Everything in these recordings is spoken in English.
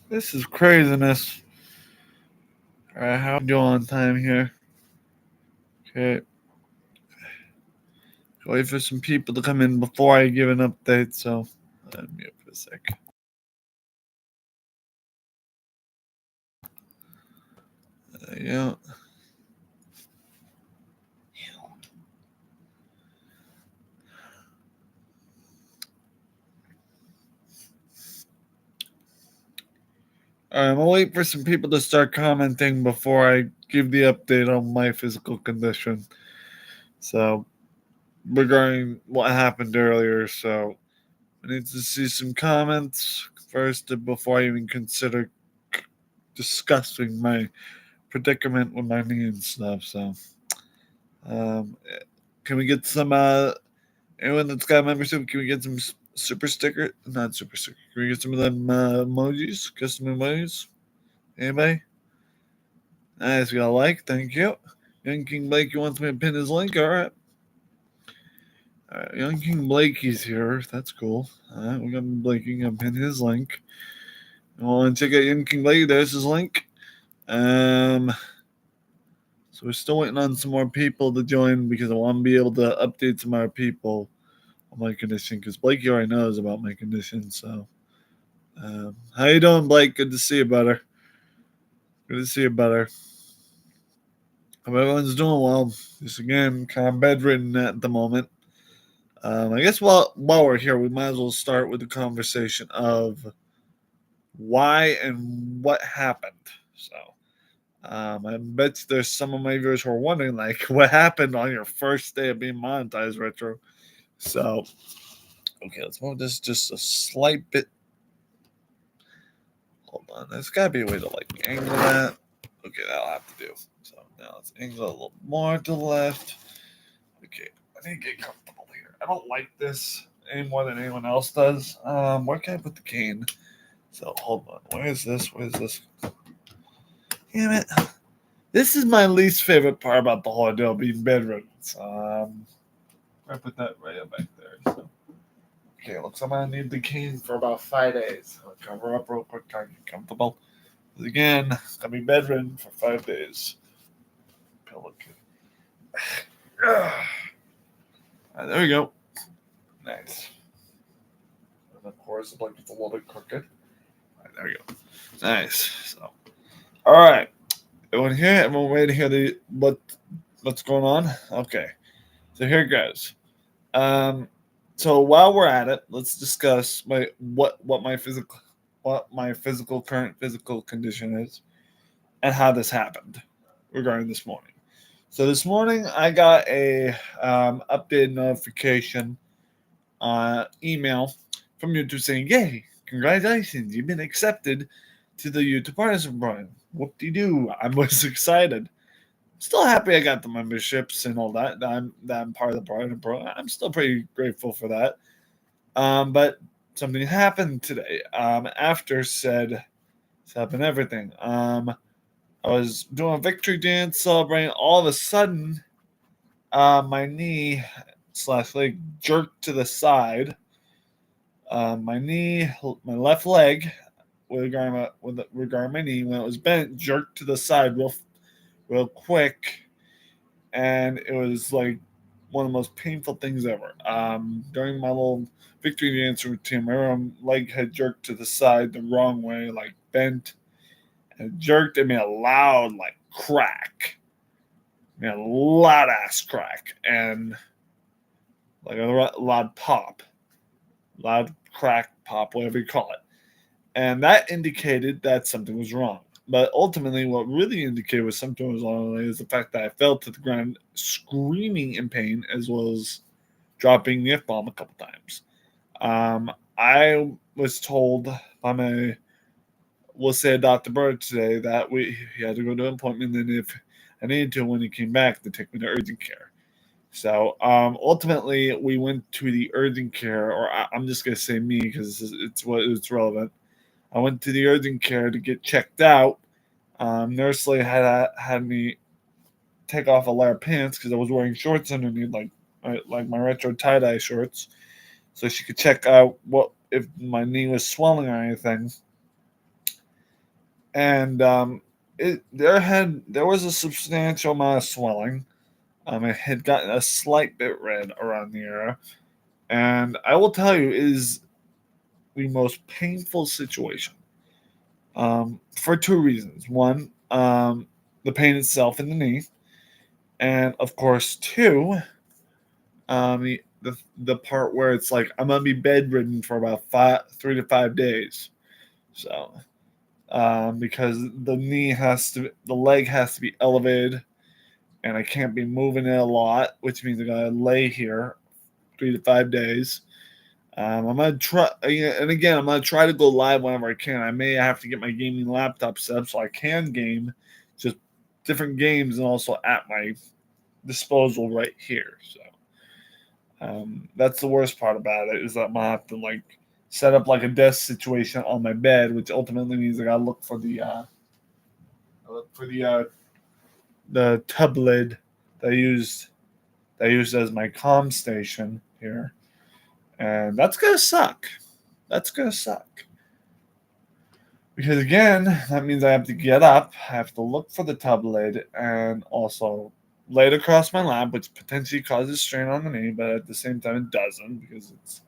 This is craziness. Alright, how we doing on time here? Okay. Wait for some people to come in before I give an update, so let me mute for a sec. Yeah. I'll wait for some people to start commenting before I give the update on my physical condition. So, regarding what happened earlier, so I need to see some comments first before I even consider discussing my predicament with my knee and stuff. So, um, can we get some anyone that's got a membership? Can we get some super sticker? Not super sticker. Can we get some of them emojis? Custom emojis? Anybody? Nice, we got a like. Thank you. Young King Blakey wants me to pin his link. All right. All right, Young King Blakey's here. That's cool. All right, we got Blakey. I'm pin his link. You want to check out Young King Blakey? There's his link. Um, so we're still waiting on some more people to join because I want to be able to update some more people on my condition because Blakey already knows about my condition. So, how you doing, Blake? Good to see you, brother. Good to see you, brother. Hope everyone's doing well. Just again, kind of bedridden at the moment. I guess while we're here, we might as well start with the conversation of why and what happened. So, I bet there's some of my viewers who are wondering, like, what happened on your first day of being monetized, Retro. So, okay, let's move this just a slight bit. Hold on, there's got to be a way to like angle that. Okay, that'll have to do. So now let's angle it a little more to the left. Okay, I need to get comfortable here. I don't like this any more than anyone else does. Where can I put the cane? So hold on. Where is this? Where is this? Damn it. This is my least favorite part about the whole deal being bedridden. I put that right up back there. So. Okay, looks like I'm gonna need the cane for about 5 days. I'll cover up real quick, try to get comfortable. Because again, I'll be bedridden for 5 days. Right, there we go. Nice. And of course, it's like it's a little bit crooked. Right, there we go. Nice. So, all right. Everyone here? Everyone ready to hear what's going on? Okay. So here it goes. Um, so while we're at it, let's discuss what my physical current physical condition is and how this happened regarding this morning. So this morning I got a updated notification email from YouTube saying, "Yay, congratulations, you've been accepted to the YouTube Partisan Program." Whoop de doo! I was excited. Still happy I got the memberships and all that. That I'm part of the Partisan Program. I'm still pretty grateful for that. But something happened today. After said happened everything. I was doing a victory dance celebrating. All of a sudden, my knee slash leg jerked to the side. My left leg, regarding my knee, when it was bent, jerked to the side real quick, and it was like one of the most painful things ever. During my little victory dance routine, my leg had jerked to the side the wrong way, like bent, and it jerked. It made a loud like crack, made a loud ass crack, and like a loud pop, loud crack pop, whatever you call it. And that indicated that something was wrong. But ultimately, what really indicated was something was wrong is the fact that I fell to the ground screaming in pain, as well as dropping the F bomb a couple times. I was told by we'll say Dr. Bird today that he had to go to an appointment, and if I needed to, when he came back, to take me to urgent care. So ultimately, we went to the urgent care, or I'm just gonna say me because it's relevant. I went to the urgent care to get checked out. Nurse lady had me take off a layer of pants because I was wearing shorts underneath, like my retro tie dye shorts, so she could check out what if my knee was swelling or anything. and there was a substantial amount of swelling. It had gotten a slight bit red around the area, and I will tell you, it is the most painful situation. For two reasons. One, the pain itself in the knee, and of course, two, the part where it's like I'm gonna be bedridden for about 3 to 5 days. So, because the leg has to be elevated, and I can't be moving it a lot, which means I gotta lay here 3 to 5 days. I'm gonna try, and again, I'm gonna try to go live whenever I can. I may have to get my gaming laptop set up so I can game just different games and also at my disposal right here. So that's the worst part about it, is that I'm gonna have to like set up like a desk situation on my bed, which ultimately means I gotta look for the tub lid that I used as my comm station here, and that's gonna suck. That's gonna suck. Because again, that means I have to get up, I have to look for the tub lid, and also lay it across my lap, which potentially causes strain on the knee, but at the same time it doesn't because it's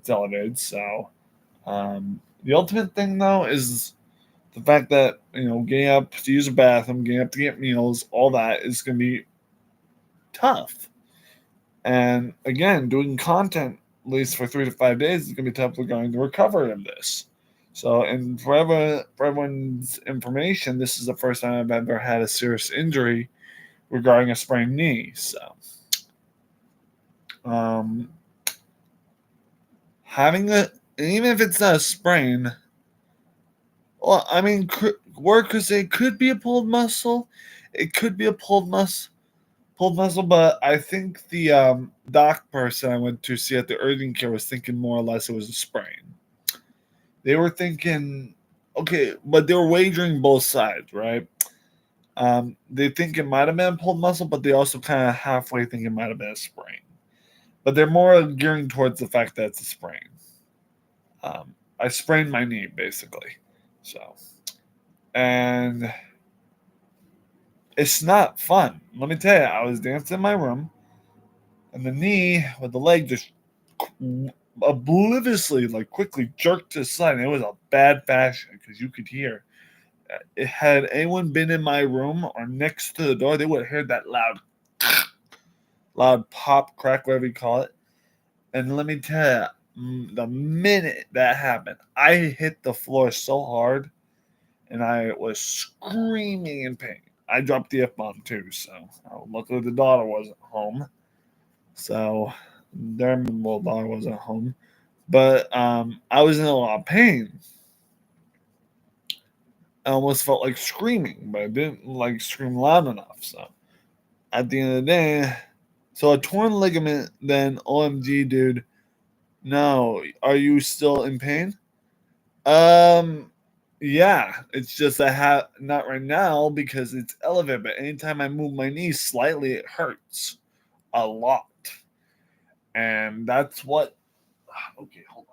elevated. So the ultimate thing though is the fact that getting up to use a bathroom, getting up to get meals, all that is going to be tough. And again, doing content at least for 3 to 5 days is going to be tough regarding the recovery of this. So, and for everyone's information, this is the first time I've ever had a serious injury regarding a sprained knee. So, um, having even if it's not a sprain, well, I mean, workers, it could be a pulled muscle. It could be a pulled muscle, but I think the doc person I went to see at the urgent care was thinking more or less it was a sprain. They were thinking, okay, but they were wagering both sides, right? They think it might have been a pulled muscle, but they also kind of halfway think it might have been a sprain. But they're more gearing towards the fact that it's a sprain. I sprained my knee basically, so and it's not fun. Let me tell you, I was dancing in my room, and the knee with the leg just obliviously, like quickly jerked to the side. And it was a bad fashion because you could hear. Had anyone been in my room or next to the door, they would have heard that loud pop, crack, whatever you call it. And let me tell you, the minute that happened, I hit the floor so hard, and I was screaming in pain. I dropped the F bomb too, so luckily the daughter wasn't home. So their little daughter wasn't home. But I was in a lot of pain. I almost felt like screaming, but I didn't like scream loud enough. So at the end of the day, so a torn ligament, then OMG, dude. No, are you still in pain? Um, yeah, it's just I have not right now because it's elevated, but anytime I move my knee slightly, it hurts a lot. And that's what okay, hold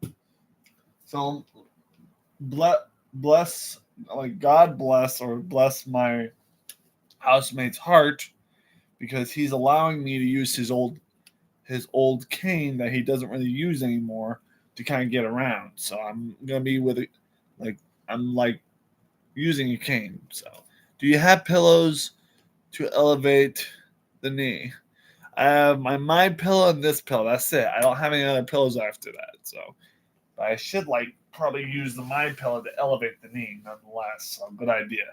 on. So bless like God bless or bless my housemate's heart because he's allowing me to use his old cane that he doesn't really use anymore to kind of get around. So I'm gonna be with it like I'm like using a cane. So do you have pillows to elevate the knee? I have my pillow and this pillow. That's it. I don't have any other pillows after that. So but I should like probably use the my pillow to elevate the knee nonetheless. So good idea.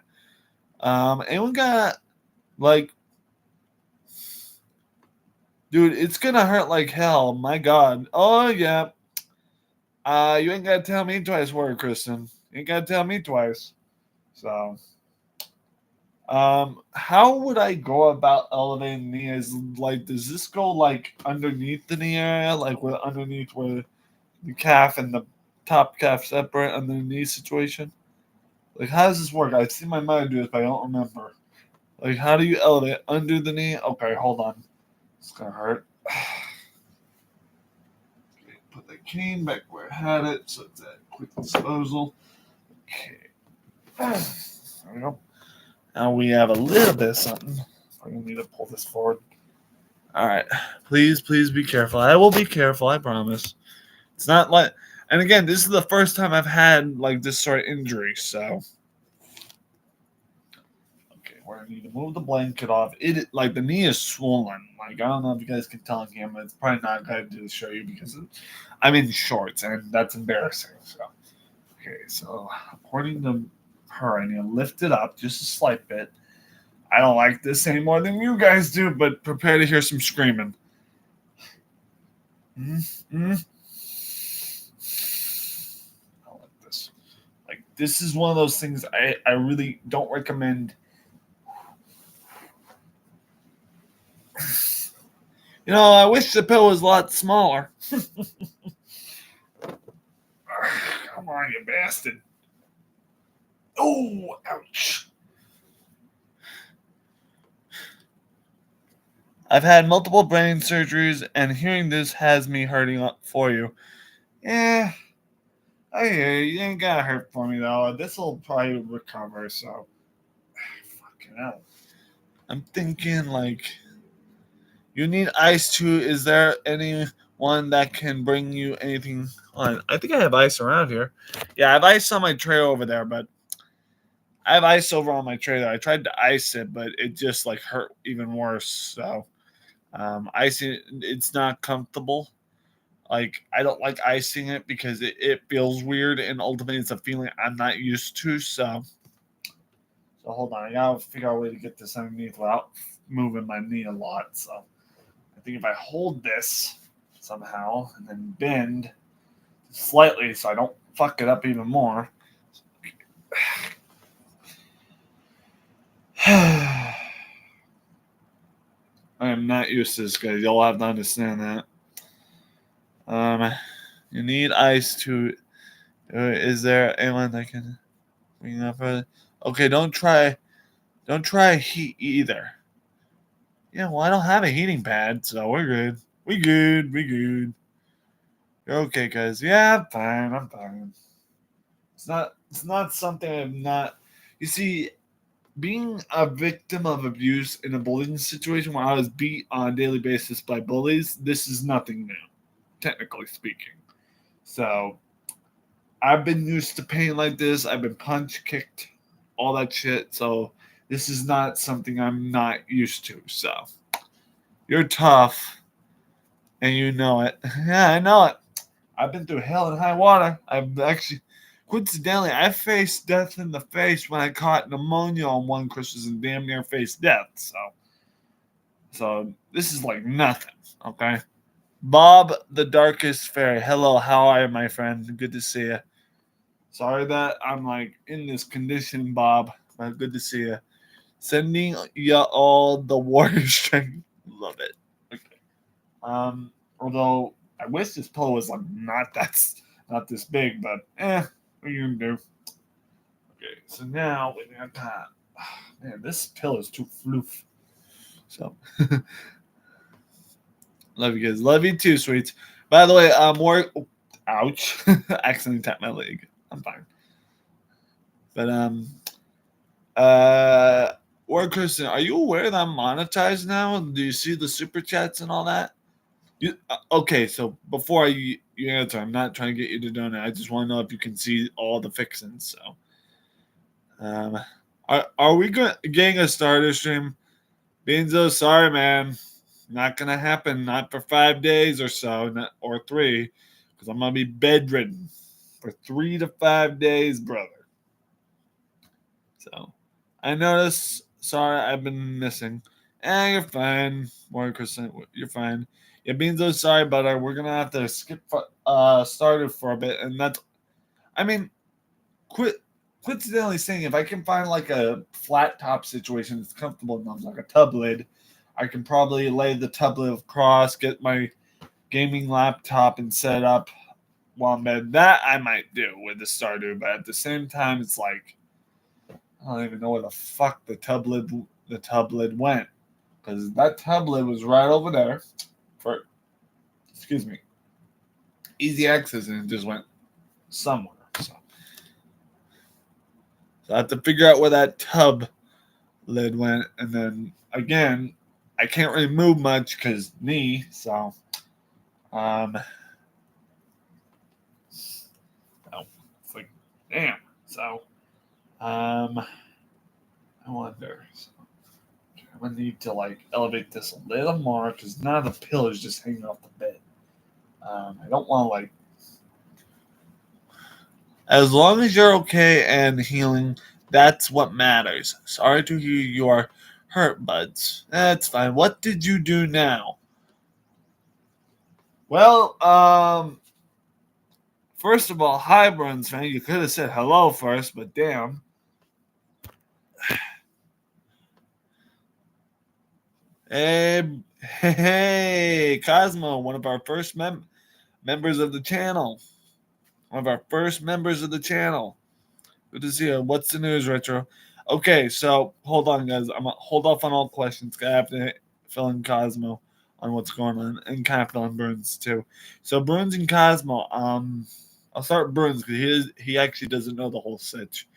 Anyone got like, dude, it's gonna hurt like hell. My God. Oh yeah. You ain't gotta tell me twice, word, Kristen. You ain't gotta tell me twice. So, how would I go about elevating the knee? Is like, does this go like underneath the knee area, like where underneath where the calf and the top calf separate under the knee situation? Like, how does this work? I've seen my mother do this, but I don't remember. Like, how do you elevate under the knee? Okay, hold on. It's gonna hurt. Put the cane back where I had it, so it's at quick disposal. Okay. There we go. Now we have a little bit of something. I'm going to need to pull this forward. All right. Please be careful. I will be careful, I promise. It's not like, and again, this is the first time I've had like this sort of injury, so. Okay, we're going to need to move the blanket off. It like the knee is swollen. Like, I don't know if you guys can tell on camera. It's probably not good to show you because I'm in shorts, and that's embarrassing. So, okay, so according to her, I need to lift it up just a slight bit. I don't like this any more than you guys do, but prepare to hear some screaming. Mm-hmm. I don't like this. Like, this is one of those things I really don't recommend. You know, I wish the pill was a lot smaller. Come on, you bastard. Oh, ouch. I've had multiple brain surgeries, and hearing this has me hurting up for you. Yeah, I hear you. You ain't gotta hurt for me, though. This will probably recover, so. Fucking hell. I'm thinking, like, you need ice too. Is there anyone that can bring you anything on? I think I have ice around here. Yeah, I have ice on my tray over there, but I have ice over on my tray there. I tried to ice it, but it just, like, hurt even worse, so. Icing, it's not comfortable. Like, I don't like icing it because it feels weird, and ultimately it's a feeling I'm not used to. So hold on, I gotta figure out a way to get this underneath without moving my knee a lot. So I think if I hold this somehow and then bend slightly so I don't fuck it up even more. I am not used to this, guys. Y'all have to understand that. You need ice to. Is there anyone that can bring up further? Okay, don't try heat either. Yeah, well, I don't have a heating pad, so we're good. We good. You're okay, guys. Yeah, I'm fine. It's not something I'm not. You see, being a victim of abuse in a bullying situation where I was beat on a daily basis by bullies, this is nothing new, technically speaking. So I've been used to pain like this. I've been punched, kicked, all that shit. So this is not something I'm not used to. So you're tough, and you know it. Yeah, I know it. I've been through hell and high water. I've actually, coincidentally, I faced death in the face when I caught pneumonia on one Christmas and damn near faced death. So this is like nothing. Okay. Bob, the Darkest Fairy. Hello, how are you, my friend? Good to see you. Sorry that I'm like in this condition, Bob, but good to see you. Sending you all the warrior strength. Love it. Okay. Although I wish this pillow was like not this big, but what are you gonna do? Okay, so now we got that. Man, this pillow is too floof. So love you guys. Love you too, sweets. By the way, more ouch. Accidentally tapped my leg. I'm fine. But Ward Kristen, are you aware that I'm monetized now? Do you see the super chats and all that? Okay, so before you answer, I'm not trying to get you to donate. I just want to know if you can see all the fixings. So, are we getting a starter stream? Benzo, sorry, man, not gonna happen. Not for 5 days or so, or 3, because I'm gonna be bedridden for 3 to 5 days, brother. So, I noticed. Sorry, I've been missing. You're fine, more Kristen. You're fine. Yeah, Beanzo, sorry, but we're gonna have to skip started for a bit, and that's. I mean, coincidentally saying, if I can find like a flat top situation that's comfortable enough, like a tub lid, I can probably lay the tub lid across, get my gaming laptop and set up while in bed. That I might do with the Stardew, but at the same time, it's like I don't even know where the fuck the tub lid went, because that tub lid was right over there. Excuse me. easy access, and it just went somewhere. So I have to figure out where that tub lid went, and then again, I can't really move much because knee. So, oh, it's like, damn. So, I wonder. So, I'm gonna need to like elevate this a little more because now the pillow is just hanging off the bed. I don't want to like. As long as you're okay and healing, that's what matters. Sorry to hear you are hurt, buds. That's fine. What did you do now? Well, first of all, hi, Bruins fan. You could have said hello first, but damn. Hey, Cosmo, one of our first members of the channel. One of our first members of the channel. Good to see you. What's the news, Retro? Okay, so hold on, guys. I'm gonna hold off on all questions. I have to fill in Cosmo on what's going on, and kind of fill in Burns too. So Burns and Cosmo. I'll start with Burns because he actually doesn't know the whole sitch.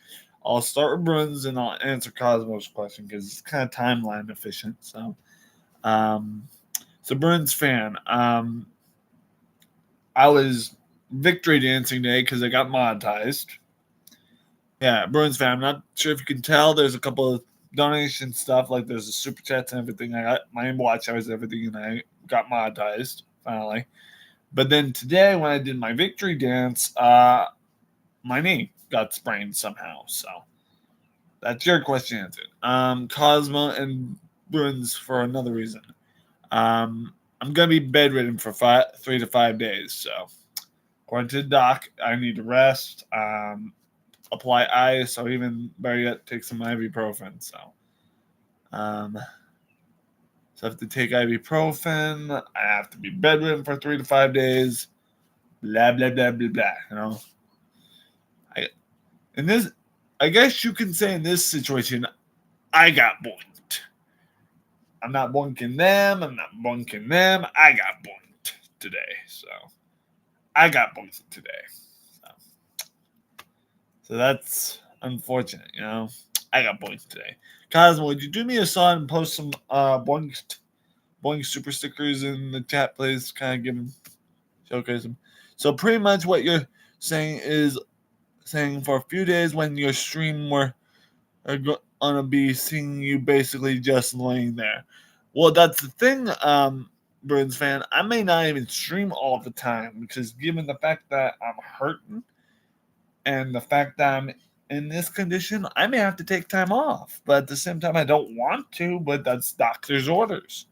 I'll start with Burns and I'll answer Cosmo's question because it's kind of timeline efficient. Um, so Burns fan. I was victory dancing today because I got monetized. Yeah, Bruins fan. I'm not sure if you can tell. There's a couple of donation stuff, like there's a super chats and everything. I got my watch hours, everything, and I got monetized finally. But then today, when I did my victory dance, my knee got sprained somehow. So that's your question answered. Cosmo and Bruins for another reason. I'm gonna be bedridden for 3 to 5 days. So according to the doc, I need to rest. Apply ice, or even better yet, take some ibuprofen. Um, so I have to take ibuprofen. I have to be bedridden for 3 to 5 days. Blah blah blah blah blah. You know, in this, I guess you can say in this situation, I got boinked. I'm not boinking them. I'm not boinking them. I got boinked today. So I got boinked today. So that's unfortunate, you know. I got boinked today. Cosmo, would you do me a solid and post some boink super stickers in the chat, please? Kind of give them, showcase them. So pretty much what you're saying is saying for a few days when your stream are gonna be seeing you basically just laying there. Well, that's the thing, Burns fan. I may not even stream all the time because given the fact that I'm hurting and the fact that I'm in this condition, I may have to take time off. But at the same time, I don't want to, but that's doctor's orders.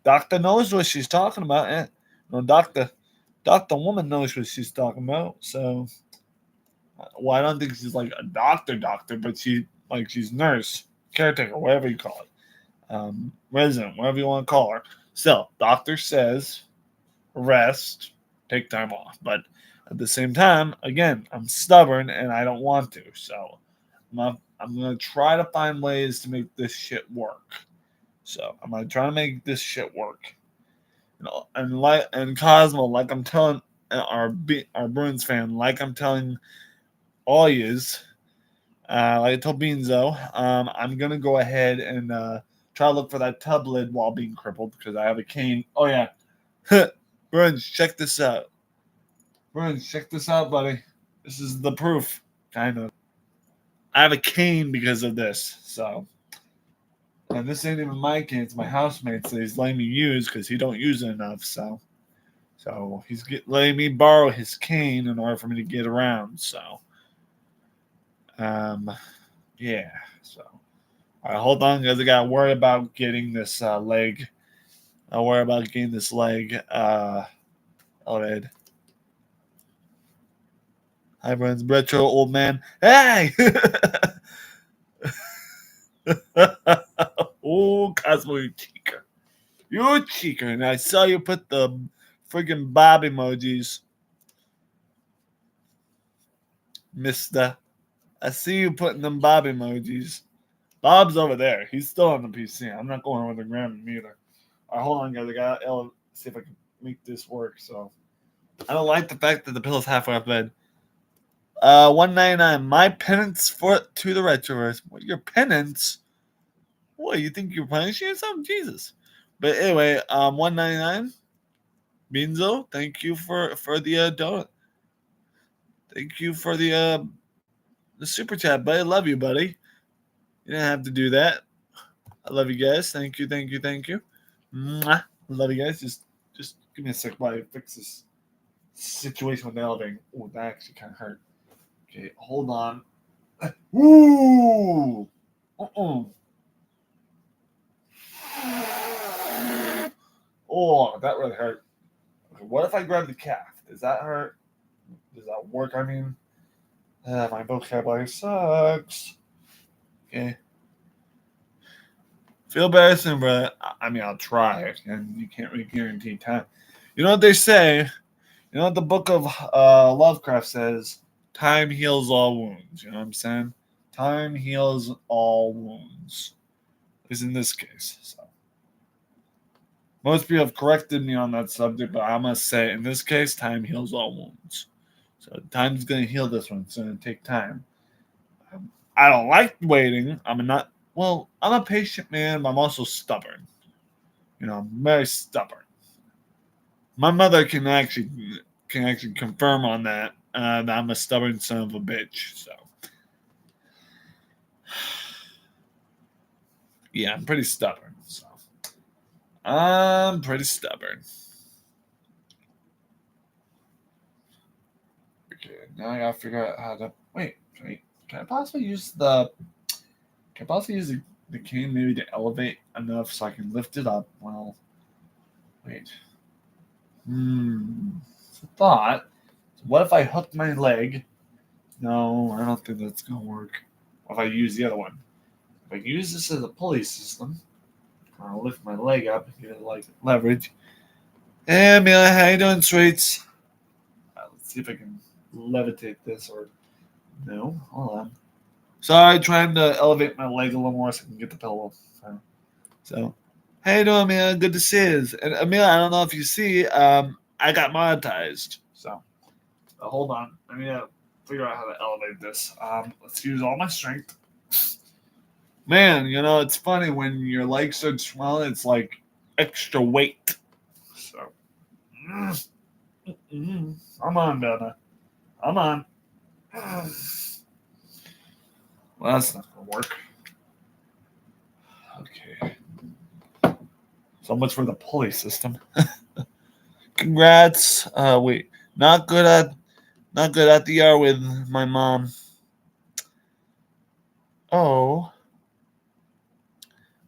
Doctor knows what she's talking about. And doctor woman knows what she's talking about. So, well, I don't think she's like a doctor, but she's nurse, caretaker, whatever you call it, resident, whatever you want to call her. So, doctor says rest, take time off. But at the same time, again, I'm stubborn and I don't want to. So, I'm gonna try to find ways to make this shit work. So I'm gonna try to make this shit work. And Cosmo, like I'm telling our Bruins fan, like I'm telling all yous, like I told Beanzo, I'm gonna go ahead and try to look for that tub lid while being crippled because I have a cane. Oh yeah, Bruins, check this out. Bruins, check this out, buddy. This is the proof, kind of. I have a cane because of this, so. And this ain't even my cane; it's my housemate's that he's letting me use because he don't use it enough. So he's letting me borrow his cane in order for me to get around. So, yeah. So, all right, hold on, guys. I gotta worry about getting this leg. I'll worry about getting this leg elevated. Hi, friends. Retro old man. Hey. Oh, Cosmo, you cheeker. You're a cheeker. And I saw you put the friggin' Bob emojis. Mister. I see you putting them Bob emojis. Bob's over there. He's still on the PC. I'm not going over the gram either. All right, hold on, guys. I gotta see if I can make this work. So I don't like the fact that the pillow's halfway off bed. 199. My penance to the retroverse. What, your penance? What, you think you're punishing yourself? Jesus. But anyway, 199. Binzo, thank you for the donut. Thank you for the super chat, buddy. I love you, buddy. You didn't have to do that. I love you guys. Thank you, thank you, thank you. Mwah. I love you guys. Just give me a sec while I fix this situation with the elevator. Oh, that actually kind of hurt. Okay, hold on. Woo! Oh, that really hurt. Okay, what if I grab the calf? Does that hurt? Does that work? I mean, my vocabulary sucks. Okay. Feel better soon, brother. I mean, I'll try, and you can't really guarantee time. You know what they say? You know what the book of Lovecraft says? Time heals all wounds. You know what I'm saying? Time heals all wounds. At least in this case. So most people have corrected me on that subject, but I must say, in this case, time heals all wounds. So time's gonna heal this one. It's gonna take time. I don't like waiting. I'm a patient man, but I'm also stubborn. You know, I'm very stubborn. My mother can actually confirm on that. That I'm a stubborn son of a bitch. So yeah, I'm pretty stubborn. So I'm pretty stubborn. Okay, now I gotta figure out how to wait. Can I possibly use the cane maybe to elevate enough so I can lift it up? Well, wait. It's a thought. So what if I hook my leg? No, I don't think that's gonna work. What if I use the other one? If I use this as a pulley system, I'll lift my leg up and get it like leverage. Hey, Amelia, how you doing, sweets? Let's see if I can levitate this or no. Hold on. Sorry, trying to elevate my leg a little more so I can get the pillow. So, how you doing, Amelia? Good to see you. And Amelia, I don't know if you see, I got monetized. So, hold on. I need to figure out how to elevate this. Let's use all my strength. Man, you know, it's funny when your legs start swelling, it's like extra weight. So, I'm on, Donna. I'm on. Well, that's not going to work. Okay. So much for the pulley system. Congrats. Wait, not good at the ER with my mom. Oh,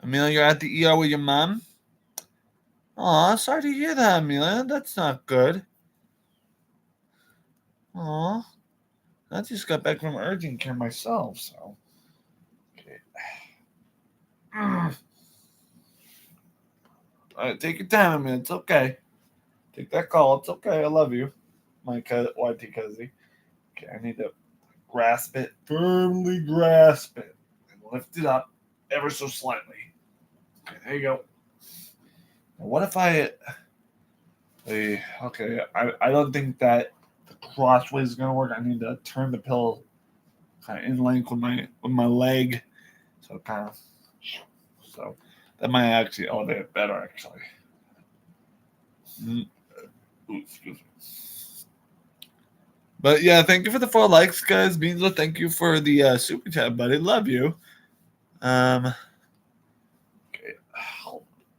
Amelia, you're at the ER with your mom? Aw, sorry to hear that, Amelia. That's not good. Aw, I just got back from urgent care myself, so. Okay. All right, take your time, Amelia. It's okay. Take that call. It's okay. I love you, my YT Cuzzy. Okay, I need to grasp it, firmly grasp it, and lift it up ever so slightly. Okay, there you go. Now, what if okay, I don't think that the crossways is gonna work. I need to turn the pillow kind of in length with my leg, so so that might actually elevate it better. Actually, ooh, excuse me. But yeah, thank you for the 4 likes, guys. Beanzo, thank you for the super chat, buddy. Love you. Okay,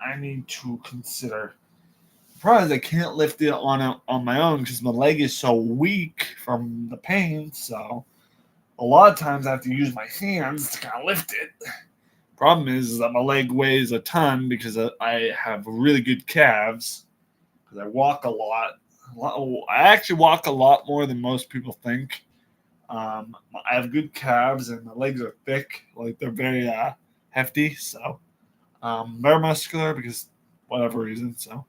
I need to consider. The problem is I can't lift it on my own because my leg is so weak from the pain. So a lot of times I have to use my hands to kind of lift it. Problem is that my leg weighs a ton because I have really good calves. Because I walk a lot. I actually walk a lot more than most people think. I have good calves and my legs are thick. Like they're very hefty. So very muscular because whatever reason. So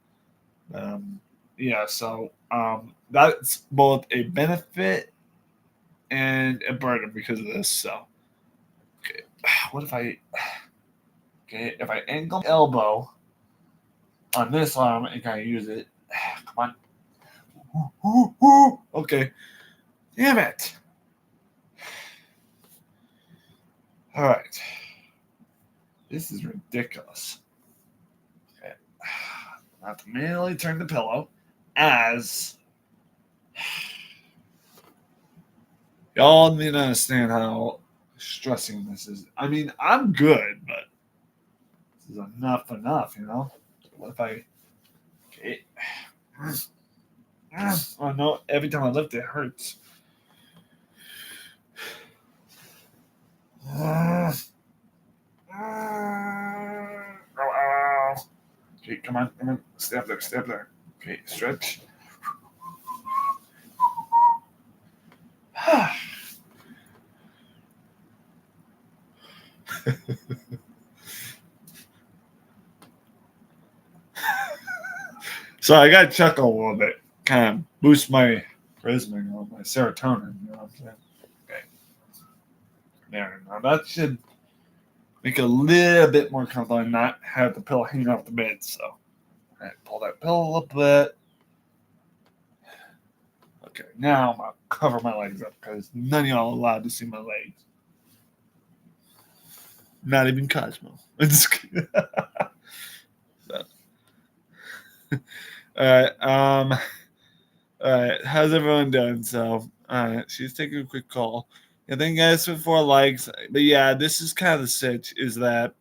yeah. So that's both a benefit and a burden because of this. So okay, what if if I angle my elbow on this arm and kind of use it? Come on. Okay. Damn it. All right. This is ridiculous. Okay. I have to manually turn the pillow as y'all need to understand how stressing this is. I mean, I'm good, but this is enough, you know? What if I. Okay. Oh no, every time I lift it hurts. Okay, come on. Stay up there. Okay, stretch. So I got to chuckle a little bit, kind of boost my charisma, my serotonin. You know what I'm saying? Okay, there. Now that should make it a little bit more comfortable and not have the pillow hanging off the bed. So, all right, pull that pillow a little bit. Okay, now I'm gonna cover my legs up because none of y'all are allowed to see my legs. Not even Cosmo. So, all right. All right. How's everyone doing? So, all right. She's taking a quick call. Yeah, thank you guys for 4 likes. But yeah, this is kind of the sitch. Is that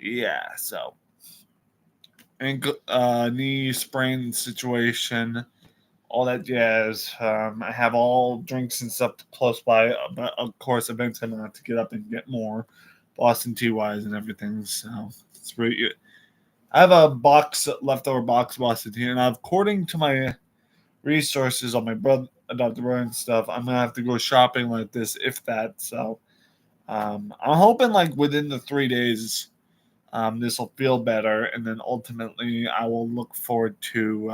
yeah? So, ankle, knee sprain situation, all that jazz. I have all drinks and stuff close by. But of course, eventually I'm gonna have to get up and get more Boston TYs and everything. So it's really. I have a box leftover box Boston tea, and according to my resources on my brother adopted brother and stuff, I'm gonna have to go shopping like this, if that. So I'm hoping like within the 3 days, this will feel better, and then ultimately I will look forward to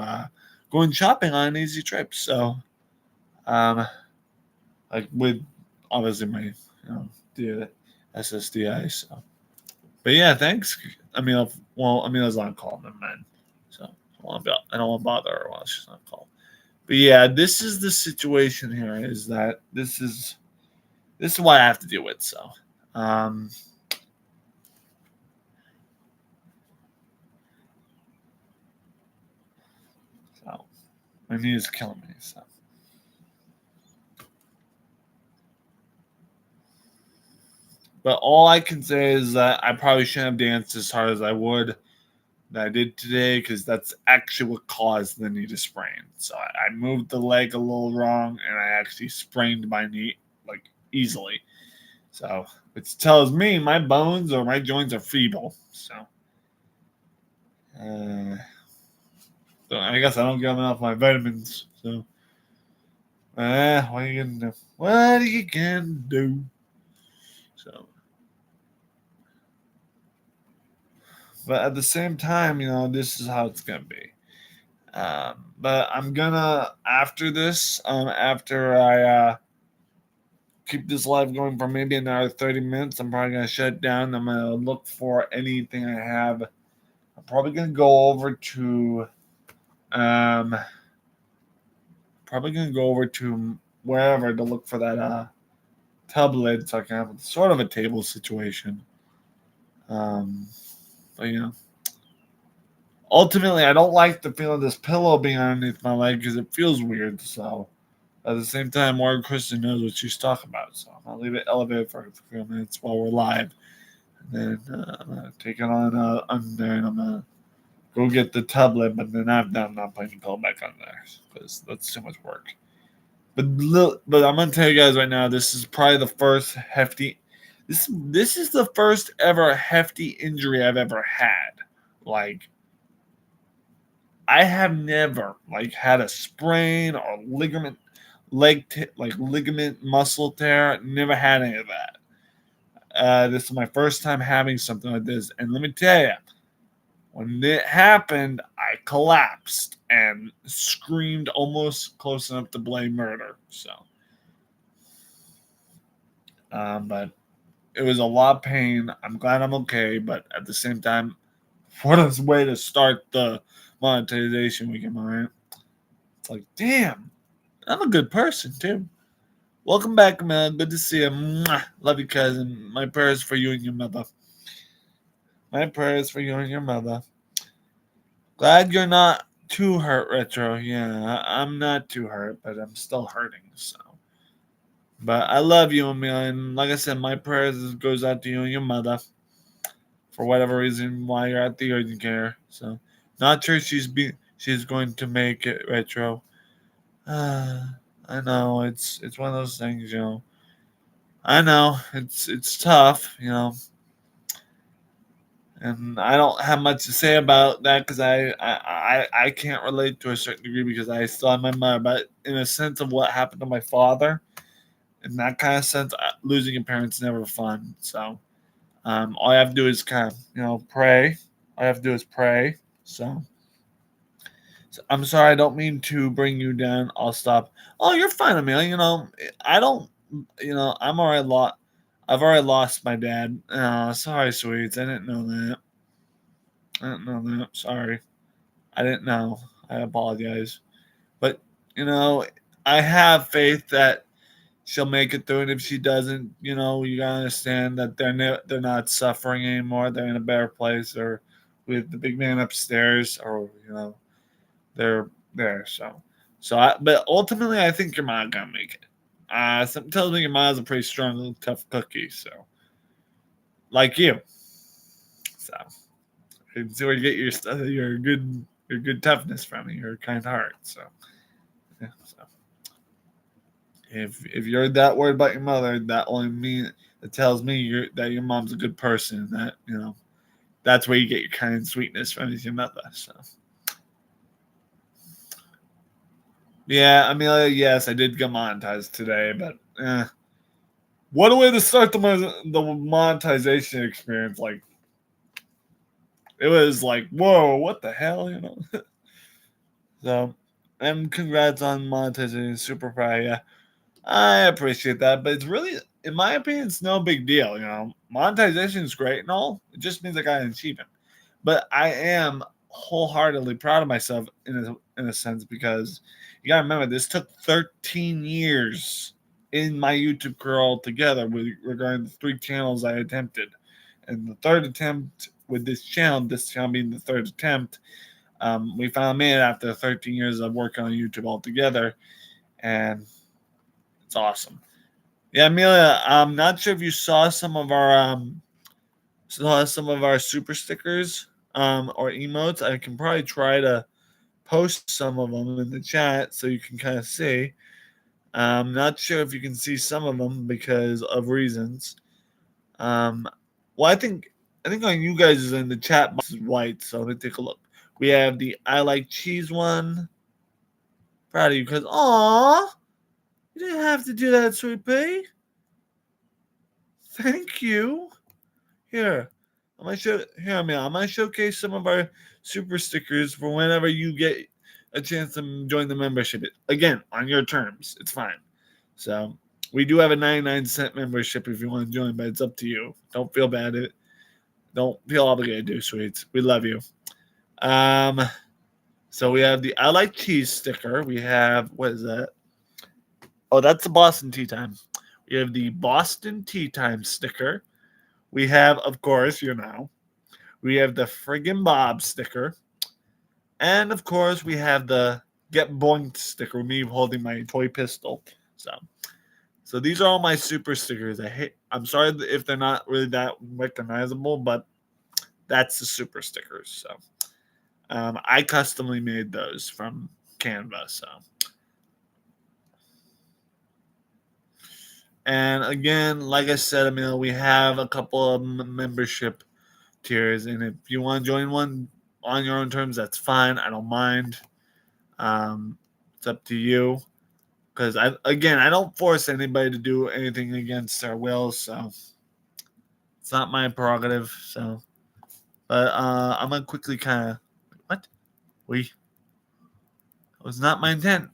going shopping on an easy trip. So um, like with obviously my the SSDI. So, but yeah, thanks. I mean, I was on call, never mind. So I don't want to bother her while she's on call. But yeah, this is the situation here. Is that this is what I have to deal with. So, um, so my knee is killing me. So, but all I can say is that I probably shouldn't have danced as hard as I would that I did today because that's actually what caused the knee to sprain. So I moved the leg a little wrong and I actually sprained my knee like easily. So which tells me my bones or my joints are feeble. Uh, so I guess I don't get enough of my vitamins. So what are you gonna do? What are you gonna do? So, but at the same time, this is how it's gonna be. But I'm gonna after this, after I keep this live going for maybe another 30 minutes, I'm probably gonna shut it down. I'm gonna look for anything I have. I'm probably gonna go over to um wherever to look for that tub lid so I can have sort of a table situation. Um, but ultimately, I don't like the feel of this pillow being underneath my leg because it feels weird. So at the same time, Morgan Kristen knows what she's talking about. So I'm gonna leave it elevated for a few minutes while we're live, and then I'm gonna take it on under there, and I'm gonna go get the tub lid. But then I'm not putting the pillow back on there because that's too much work. But I'm gonna tell you guys right now, this is probably the first hefty. This is the first ever hefty injury I've ever had. Like I have never like had a sprain or ligament ligament muscle tear. Never had any of that. This is my first time having something like this, and let me tell you, when it happened, I collapsed and screamed almost close enough to blame murder. So, but it was a lot of pain. I'm glad I'm okay, but at the same time, what a way to start the monetization weekend, right? like, damn, I'm a good person too. Welcome back, man. Good to see you. Mwah. Love you, cousin. My prayers for you and your mother. My prayers for you and your mother. Glad you're not too hurt, Retro. Yeah, I'm not too hurt, but I'm still hurting. So, but I love you, Amelia, and like I said, my prayers goes out to you and your mother for whatever reason why you're at the urgent care. So, not sure she's going to make it, Retro. I know it's one of those things, you know. I know it's tough, you know, and I don't have much to say about that because I can't relate to a certain degree because I still have my mother. But in a sense of what happened to my father, in that kind of sense, losing a parent's never fun. So all I have to do is kind of pray. All I have to do is pray. So I'm sorry, I don't mean to bring you down. I'll stop. Oh, you're fine, Amelia. I don't. I'm already lost. I've already lost my dad. Sorry, sweets. I didn't know that. I didn't know that. Sorry. I didn't know. I apologize. But you know, I have faith that she'll make it through. And if she doesn't, you gotta understand that they're not suffering anymore. They're in a better place, or with the big man upstairs, or they're there. But ultimately, I think your mom gonna make it. Something tells me your mom's a pretty strong, tough cookie. So, like you. So, you can see where you get your good toughness from, your kind heart. So, yeah. So, if you're that worried about your mother, that only mean it tells me that your mom's a good person. That that's where you get your kind sweetness from is your mother. So. Yeah, Amelia, yes, I did get monetized today, but what a way to start the monetization experience. Like, it was like, whoa, what the hell, So, and congrats on monetizing, super proud, yeah. I appreciate that, but it's really, in my opinion, it's no big deal, Monetization is great and all. It just means I got an achievement. But I am wholeheartedly proud of myself in a sense because you gotta remember this took 13 years in my YouTube career altogether regarding the 3 channels I attempted. And the third attempt with this channel being the third attempt, we finally made it after 13 years of working on YouTube altogether, and it's awesome. Yeah, Amelia, I'm not sure if you saw some of our super stickers or emotes. I can probably try to post some of them in the chat so you can kind of see. I'm not sure if you can see some of them because of reasons. Well, I think on you guys in the chat box is white, so let me take a look. We have the I like cheese one. Proud of you because you didn't have to do that, Sweet Pea. Thank you. Here, I'm gonna showcase some of our super stickers for whenever you get a chance to join the membership. Again, on your terms, it's fine. So we do have a 99-cent membership if you want to join, but it's up to you. Don't feel bad. Don't feel obligated to, sweets. We love you. So we have the I like cheese sticker. We have, what is that? Oh, that's the Boston Tea Time. We have the Boston Tea Time sticker. We have, of course, we have the friggin' Bob sticker. And, of course, we have the Get Boinked sticker, me holding my toy pistol. So these are all my super stickers. I'm sorry if they're not really that recognizable, but that's the super stickers. So I customly made those from Canva. So. And again, like I said, we have a couple of membership tiers, and if you want to join one on your own terms, that's fine. I don't mind. It's up to you, because I don't force anybody to do anything against their will, so it's not my prerogative. So, but I'm gonna quickly kind of what it was not my intent.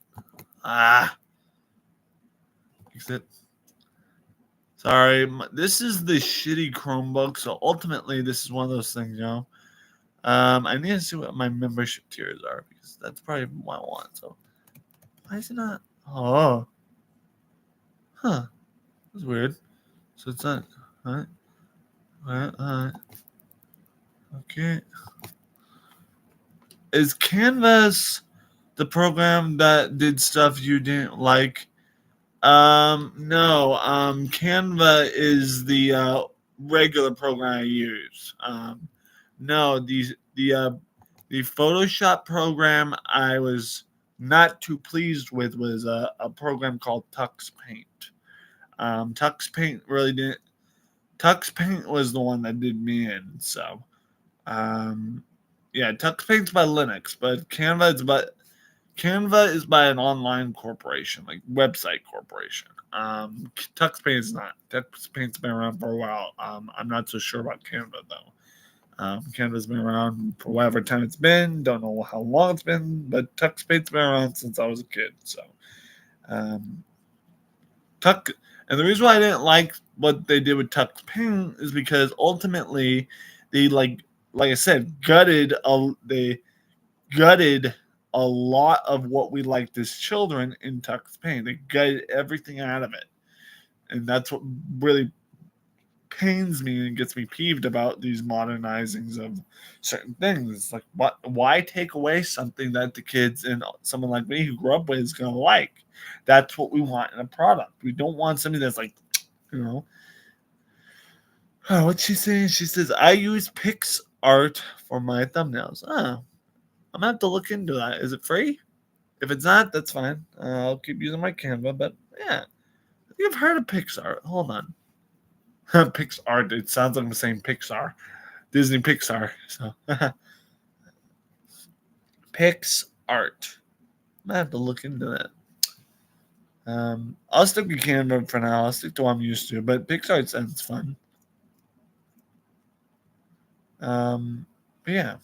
Exit. Sorry, this is the shitty Chromebook, so ultimately this is one of those things, I need to see what my membership tiers are because that's probably what I want. So Why is it not? Oh, huh. That's weird. So it's not. Alright. Alright. Okay. Is Canvas the program that did stuff you didn't like? No. Canva is the regular program I use. No, the Photoshop program I was not too pleased with was a program called Tux Paint. Tux Paint really didn't. Tux Paint was the one that did me in. So, um, yeah, Tux Paint's by Linux, but Canva is by an online corporation, like website corporation. Tux Paint is not. Tux Paint's been around for a while. I'm not so sure about Canva though. Canva's been around for whatever time it's been. Don't know how long it's been, but Tux Paint's been around since I was a kid. So, um, Tuck, and the reason why I didn't like what they did with Tux Paint is because ultimately they like I said they gutted a lot of what we liked as children in Tux Paint. They gutted everything out of it, and that's what really pains me and gets me peeved about these modernizings of certain things. It's like, what? Why take away something that the kids and someone like me who grew up with is gonna like? That's what we want in a product. We don't want something that's like, you know. Oh, what's she saying? She says I use PixArt for my thumbnails. Oh, I'm gonna have to look into that. Is it free? If it's not, that's fine. I'll keep using my Canva. But yeah, I think I've heard of PixArt. Hold on. PixArt. It sounds like I'm saying Pixar. Disney Pixar. So PixArt. I'm gonna have to look into that. I'll stick with Canva for now. I'll stick to what I'm used to. But PixArt sounds fun. But yeah.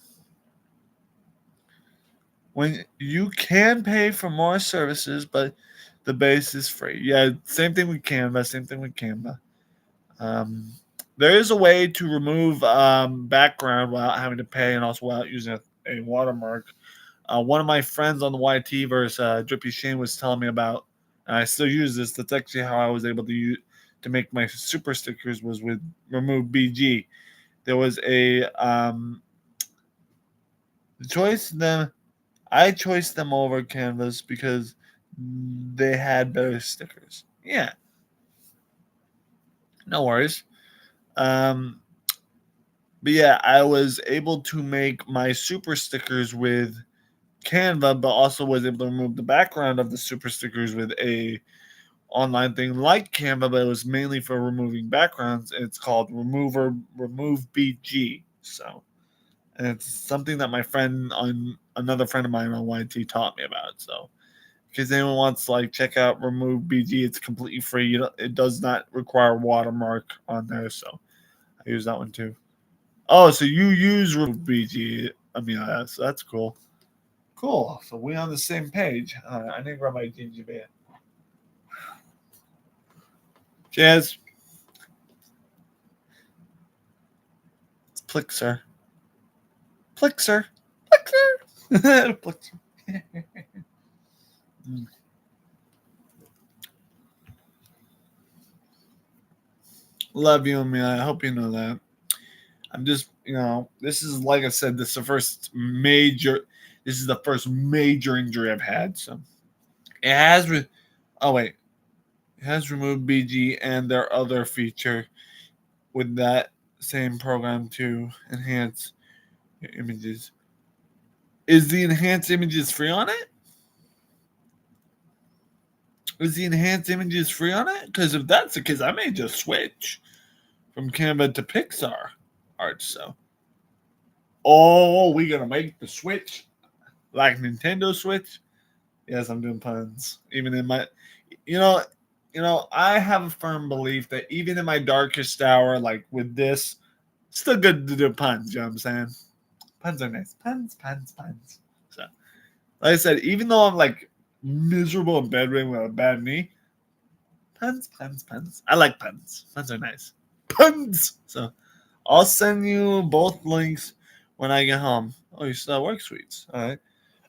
When you can pay for more services, but the base is free. Yeah, same thing with Canva. Same thing with Canva. Um, there is a way to remove background without having to pay and also without using a watermark. One of my friends on the YT verse, Drippy Shane, was telling me about, and I still use this. That's actually how I was able to make my super stickers was with Remove BG. There was a choice them. I choiced them over Canvas because they had better stickers. Yeah, no worries. Um, but yeah, I was able to make my super stickers with Canva, but also was able to remove the background of the super stickers with a online thing like Canva, but it was mainly for removing backgrounds. It's called Remove BG. So, and it's something that my friend on another friend of mine on YT taught me about. So, because anyone wants to like check out Remove BG, it's completely free. It does not require watermark on there. So, I use that one too. Oh, so you use Remove BG? I mean, so that's cool. Cool. So we on the same page. I need to grab my ginger beer. Cheers. It's Plixer. Plixer. Plixer. Plixer. Love you, Amelia. I hope you know that. I'm just, this is like I said, this is the first major. This is the first major injury I've had. So it has. Oh wait, it has removed BG and their other feature with that same program to enhance your images. Is the enhanced images free on it? Is the enhanced images free on it? Because if that's the case, I may just switch from Canva to Pixar art. So, oh, we gonna make the switch like Nintendo Switch? Yes, I'm doing puns. Even in my, you know, I have a firm belief that even in my darkest hour, like with this, still good to do puns. You know what I'm saying? Puns are nice. Puns. So, like I said, even though I'm like miserable and bedridden with a bad knee, puns. I like puns. Puns are nice. Puns. So I'll send you both links when I get home. Oh, you still at work, sweets. All right.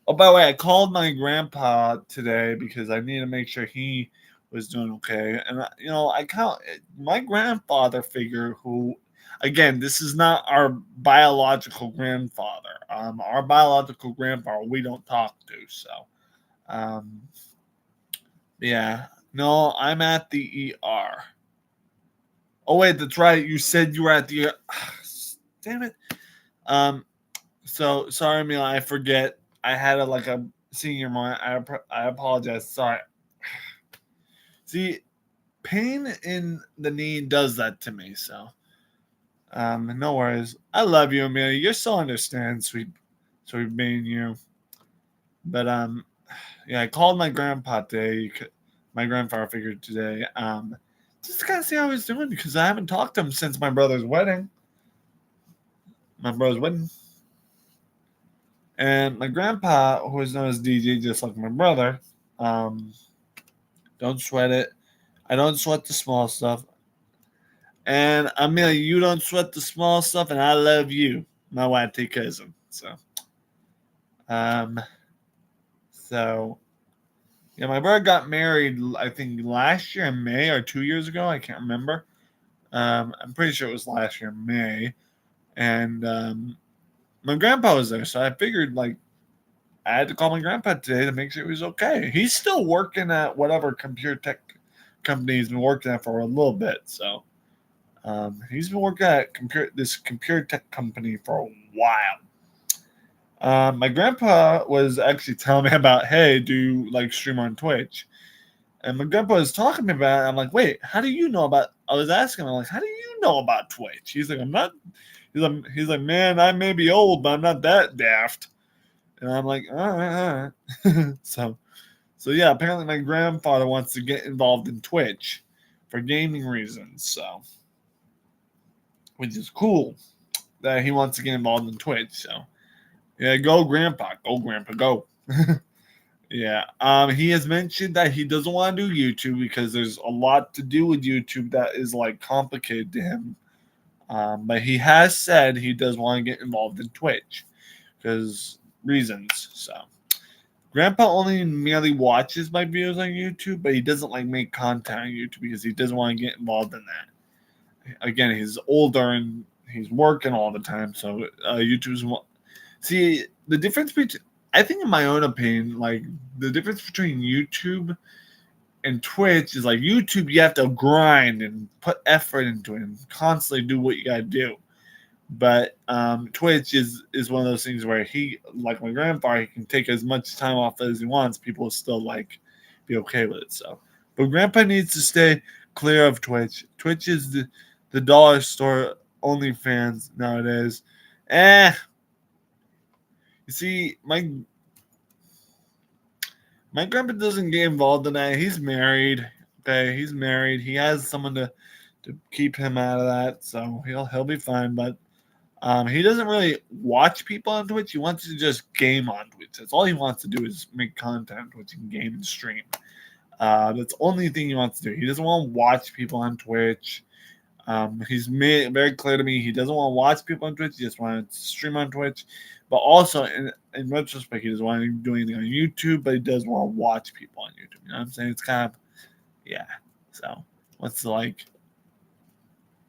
Oh, by the way, I called my grandpa today because I need to make sure he was doing okay. And I count my grandfather figure, who, again, this is not our biological grandfather. Our biological grandfather we don't talk to. So, um, yeah, no, I'm at the ER. Oh wait, that's right. You said you were at the ER. Damn it. Um, so sorry, Mila. I forget. I had a senior moment. I apologize. Sorry. See, pain in the knee does that to me. So, no worries. I love you, Amelia. You're so understand, sweet being you. But yeah, I called my grandpa today. My grandfather figured today. Just to kind of see how he's doing because I haven't talked to him since my brother's wedding. My brother's wedding. And my grandpa, who is known as DJ, just like my brother, um, don't sweat it. I don't sweat the small stuff. And Amelia, you don't sweat the small stuff, and I love you, my white cousin. Um, so yeah, my brother got married, I think last year in May or 2 years ago. I can't remember. I'm pretty sure it was last year in May, and my grandpa was there, so I figured like I had to call my grandpa today to make sure he was okay. He's still working at whatever computer tech company he's been working at for a little bit. So he's been working at this computer tech company for a while. My grandpa was actually telling me about, hey, do you like stream on Twitch? And my grandpa was talking to me about it. I'm like, wait, how do you know about? I was asking him, I'm like, how do you know about Twitch? He's like, I'm not. He's like, man, I may be old, but I'm not that daft. And I'm like, all right, all right. So yeah, apparently my grandfather wants to get involved in Twitch for gaming reasons. So, which is cool that he wants to get involved in Twitch. So, yeah, go grandpa, go. Yeah, he has mentioned that he doesn't want to do YouTube because there's a lot to do with YouTube that is like complicated to him. But he has said he does want to get involved in Twitch because reasons. So. Grandpa only merely watches my videos on YouTube, but he doesn't like make content on YouTube because he doesn't want to get involved in that. Again, he's older and he's working all the time, so YouTube's see the difference between. I think, in my own opinion, like the difference between YouTube and Twitch is like YouTube, you have to grind and put effort into it and constantly do what you gotta do. But Twitch is one of those things where he, like my grandfather, he can take as much time off as he wants. People will still like be okay with it. So, but Grandpa needs to stay clear of Twitch. Twitch is the dollar store OnlyFans nowadays. You see, my grandpa doesn't get involved in that. He's married. Okay, he's married. He has someone to keep him out of that, so he'll be fine. But he doesn't really watch people on Twitch. He wants to just game on Twitch. That's all he wants to do is make content on Twitch and game and stream. That's the only thing he wants to do. He doesn't want to watch people on Twitch. He's made it very clear to me he doesn't want to watch people on Twitch. He just wants to stream on Twitch. But also, in retrospect, he doesn't want to do anything on YouTube, but he does want to watch people on YouTube. You know what I'm saying? It's kind of, yeah. So, what's the like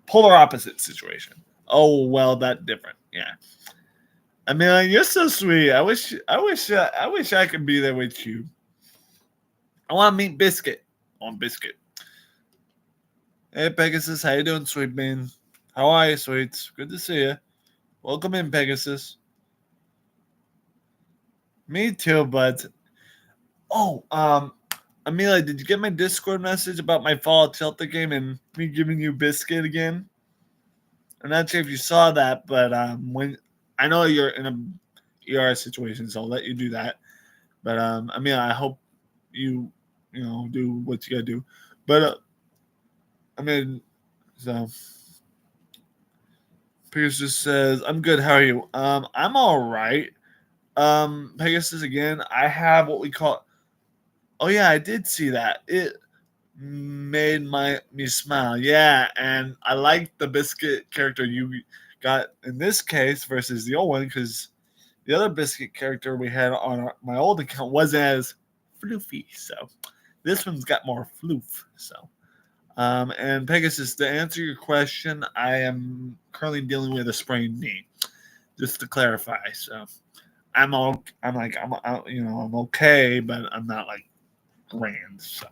polar opposite situation? Oh well, that different. Yeah. I mean, like, you're so sweet. I wish I could be there with you. I want to meet Biscuit. I want Biscuit. Hey, Pegasus, how you doing, sweet bean? How are you, sweets? Good to see you. Welcome in, Pegasus. Me too, but Amelia, did you get my Discord message about my Fallout Shelter game and me giving you Biscuit again? I'm not sure if you saw that, but when I know you're in a ER situation, so I'll let you do that. But I hope you do what you gotta do. But I mean, so Pegasus says, "I'm good. How are you? I'm all right. Pegasus again. I have what we call. Oh yeah, I did see that. It made me smile. Yeah, and I like the biscuit character you got in this case versus the old one because the other biscuit character we had on my old account wasn't as floofy. So this one's got more floof. So and Pegasus, to answer your question, I am currently dealing with a sprained knee, just to clarify. So I'm okay, but I'm not like grand. So,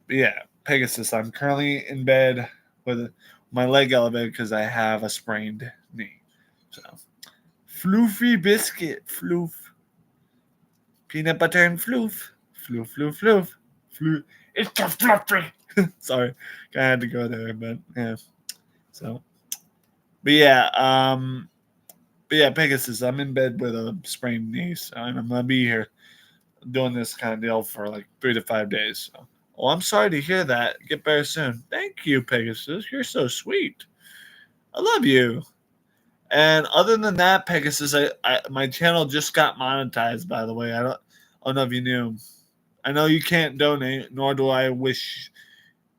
but yeah, Pegasus, I'm currently in bed with my leg elevated because I have a sprained knee. So, floofy biscuit, floof, peanut butter and floof, floof, floof, floof, floof. It's a fluffy. Sorry, I had to go there, but yeah. So, but yeah, Pegasus, I'm in bed with a sprained knee, so, and I'm gonna be here doing this kind of deal for like 3 to 5 days. So, well, I'm sorry to hear that. Get better soon. Thank you, Pegasus. You're so sweet. I love you. And other than that, Pegasus, my channel just got monetized. By the way, I don't know if you knew. I know you can't donate, nor do I wish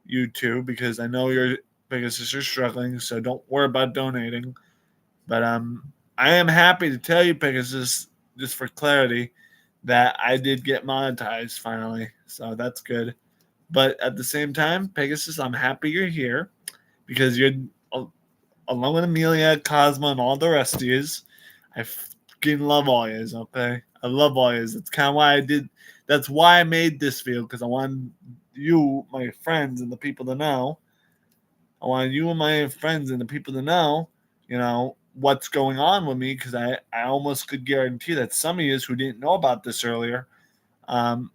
you to, because I know you're Pegasus. You're struggling, so don't worry about donating. But I am happy to tell you, Pegasus, just for clarity, that I did get monetized finally. So that's good. But at the same time, Pegasus, I'm happy you're here because you're along with Amelia, Cosmo, and all the rest of yous. I fucking love all yous, okay? I love all yous. That's kind of why I did. That's why I made this video, because I wanted you, my friends, and the people to know. I wanted you and my friends and the people to know, what's going on with me, because I almost could guarantee that some of you who didn't know about this earlier um,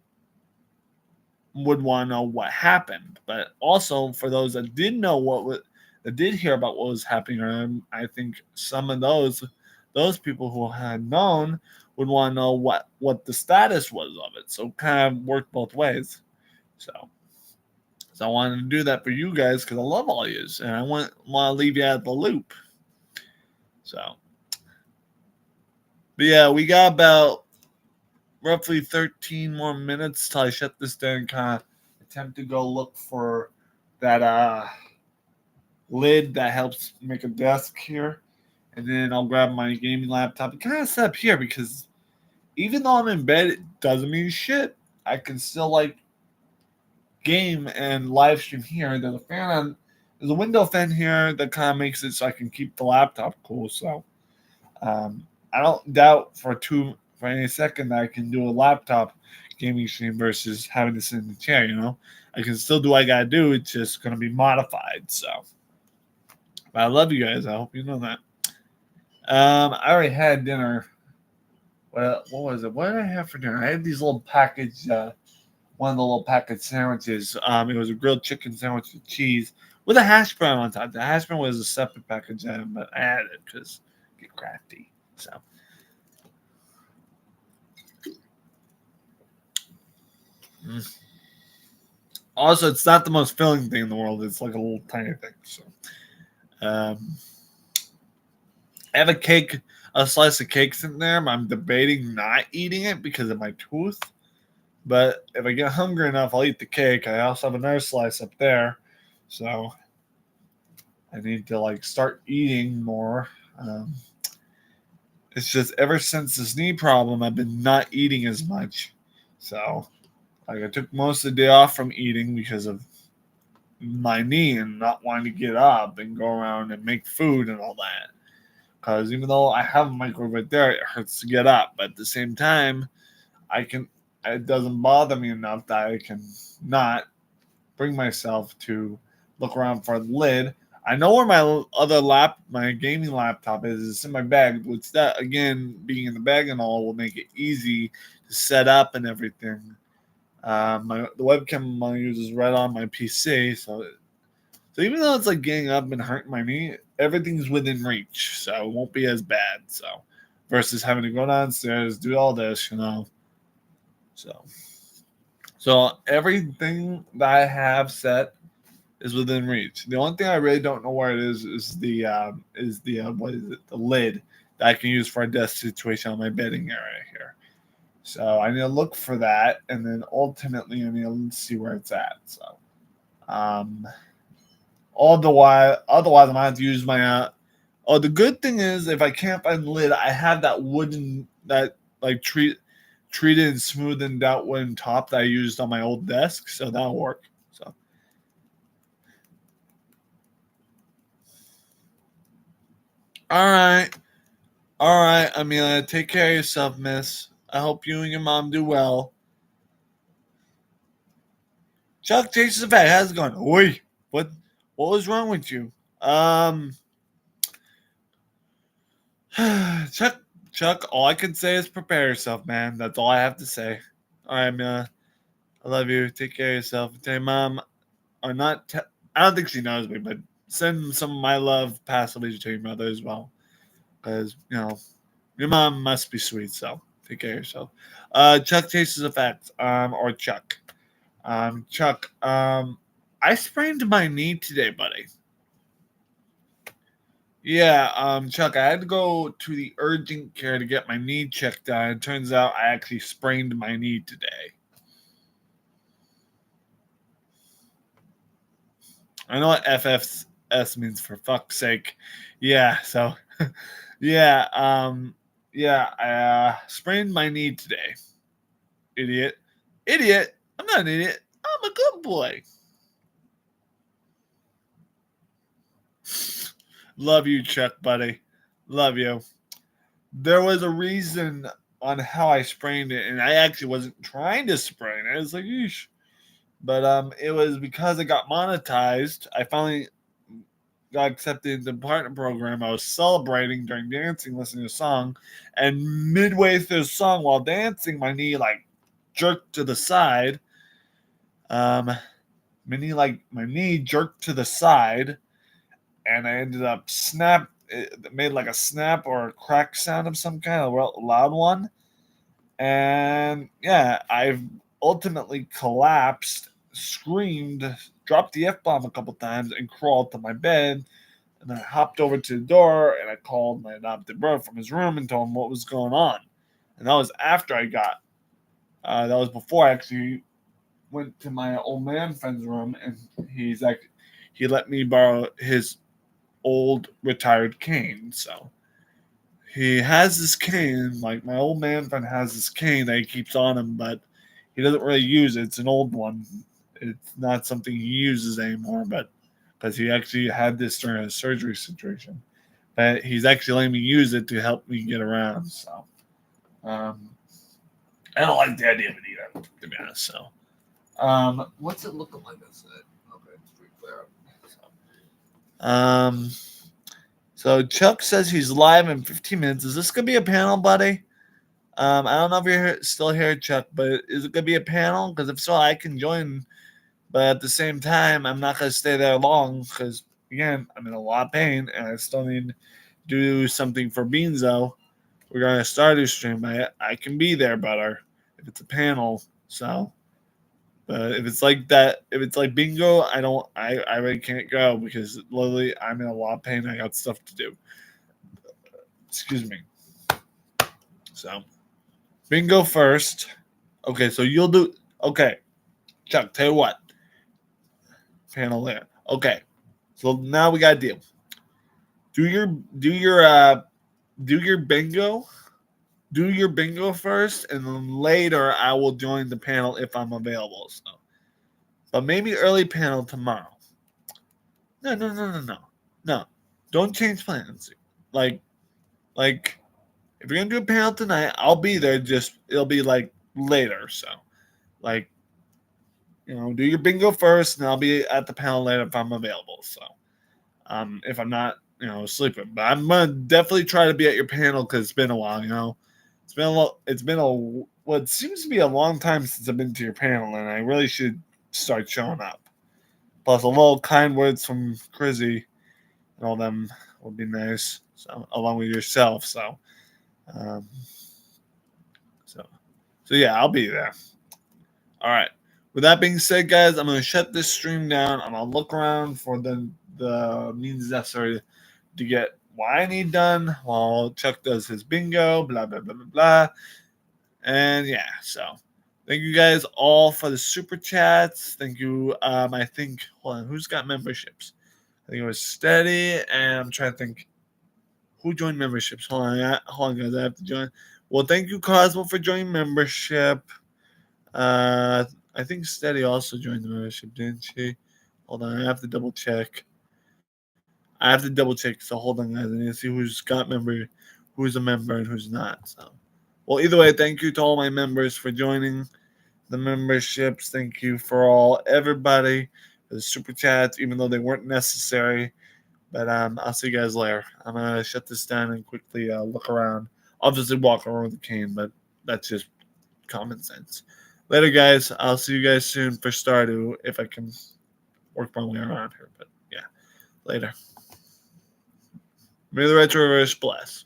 would want to know what happened. But also for those that did know that did hear about what was happening, I think some of those people who had known would want to know what the status was of it. So kind of worked both ways. So I wanted to do that for you guys because I love all yous and I want to leave you out of the loop. So, but yeah, we got about roughly 13 more minutes till I shut this down and kind of attempt to go look for that lid that helps make a desk here. And then I'll grab my gaming laptop and kind of set up here because even though I'm in bed, it doesn't mean shit. I can still game and live stream here. There's a window fan here that kind of makes it so I can keep the laptop cool. So I don't doubt for any second that I can do a laptop gaming stream versus having to sit in the chair. I can still do what I gotta do. It's just gonna be modified. So, but I love you guys. I hope you know that. I already had dinner. What was it? What did I have for dinner? I had these little package. One of the little package sandwiches. It was a grilled chicken sandwich with cheese with a hash brown on top. The hash brown was a separate package item, but I added it because get crafty. So. Also, it's not the most filling thing in the world. It's like a little tiny thing. So, I have a slice of cake sitting there. But I'm debating not eating it because of my tooth. But if I get hungry enough, I'll eat the cake. I also have another slice up there, so I need to start eating more. It's just ever since this knee problem, I've been not eating as much. So, I took most of the day off from eating because of my knee and not wanting to get up and go around and make food and all that. Because even though I have a microwave right there, it hurts to get up. But at the same time, it doesn't bother me enough that I can not bring myself to look around for a lid. I know where my gaming laptop is. It's in my bag, which that again, being in the bag and all, will make it easy to set up and everything. The webcam I'm gonna use is right on my PC, so even though it's getting up and hurting my knee, everything's within reach, so it won't be as bad. So versus having to go downstairs, do all this, So everything that I have set is within reach. The only thing I really don't know where it is the what is it? The lid that I can use for a desk situation on my bedding area here. So I need to look for that, and then ultimately I need to see where it's at. So, otherwise I'm gonna have to use my Oh, the good thing is if I can't find the lid, I have that wooden that like treated and smoothened out wooden top that I used on my old desk, so that'll work. So all right. All right, Amelia, take care of yourself, miss. I hope you and your mom do well. Chuck, Jason's back. How's it going? Oi, what was wrong with you? Um, Chuck, Chuck, all I can say is prepare yourself, man. That's all I have to say. All right, Amelia, I love you. Take care of yourself. Tell your mom, or not, I don't think she knows me, but send some of my love passively to your mother as well. Because, your mom must be sweet, so take care of yourself. Chuck Chases Effects, or Chuck. Chuck, I sprained my knee today, buddy. Yeah, Chuck, I had to go to the urgent care to get my knee checked out. It turns out I actually sprained my knee today. I know what FFS means for fuck's sake. Yeah, so yeah, yeah, I sprained my knee today. Idiot. Idiot. I'm not an idiot. I'm a good boy. Love you, Chuck, buddy. Love you. There was a reason on how I sprained it, and I actually wasn't trying to sprain it. I was like, Eesh. But it was because it got monetized. I finally got accepted into the partner program. I was celebrating during dancing, listening to a song, and midway through the song while dancing, my knee like jerked to the side. Um, my knee jerked to the side, and I ended up it made like a snap or a crack sound of some kind, a loud one. And yeah, I've ultimately collapsed, screamed, dropped the F bomb a couple times, and crawled to my bed. And I hopped over to the door and I called my adopted brother from his room and told him what was going on. And that was after that was before I actually went to my old man friend's room, and he let me borrow his old retired cane. So he has this cane, like my old man friend has this cane that he keeps on him, but he doesn't really use it. It's an old one. It's not something he uses anymore, but because he actually had this during a surgery situation. But he's actually letting me use it to help me get around. So um, I don't like the idea of it either, to be honest. So what's it looking like outside? Okay, it's pretty clear. So Chuck says he's live in 15 minutes. Is this gonna be a panel, buddy? I don't know if you're still here, Chuck, but is it gonna be a panel? Because if so, I can join. But at the same time, I'm not gonna stay there long because again, I'm in a lot of pain and I still need to do something for Beanzo. We're gonna start a stream. I can be there better if it's a panel. So, but if it's like that, if it's like bingo, I really can't go because literally I'm in a lot of pain. I got stuff to do. Excuse me. So, bingo first. Okay, so you'll do. Okay, Chuck. Tell you what. Panel there. Okay, so now we got a deal. Do your do your uh do your bingo. Do your bingo first, and then later I will join the panel if I'm available. So, but maybe early panel tomorrow. No. Don't change plans. Like, like if you're gonna do a panel tonight, I'll be there. Just it'll be like later. So, like, do your bingo first, and I'll be at the panel later if I'm available. So, if I'm not, sleeping, but I'm gonna definitely try to be at your panel because it's been a while. It's been what seems to be a long time since I've been to your panel, and I really should start showing up. Plus, a little kind words from Crizzy and all them would be nice. So, along with yourself. Um, so, so yeah, I'll be there. All right. With that being said, guys, I'm gonna shut this stream down. I'm gonna look around for the means necessary to get what I need done while Chuck does his bingo. Blah blah blah blah blah. And yeah, so thank you guys all for the super chats. Thank you. I think hold on, who's got memberships? I think it was Steady, and I'm trying to think. Who joined memberships? Hold on, guys. I have to join. Well, thank you, Cosmo, for joining membership. I think Steady also joined the membership, didn't she? Hold on, I have to double check. So hold on, guys. I need to see who's a member and who's not. So, well, either way, thank you to all my members for joining the memberships. Thank you for everybody, for the super chats, even though they weren't necessary. But I'll see you guys later. I'm gonna shut this down and quickly look around. Obviously, walk around with a cane, but that's just common sense. Later, guys. I'll see you guys soon for Stardew if I can work my way around here. But yeah, later. May the Retroverse bless.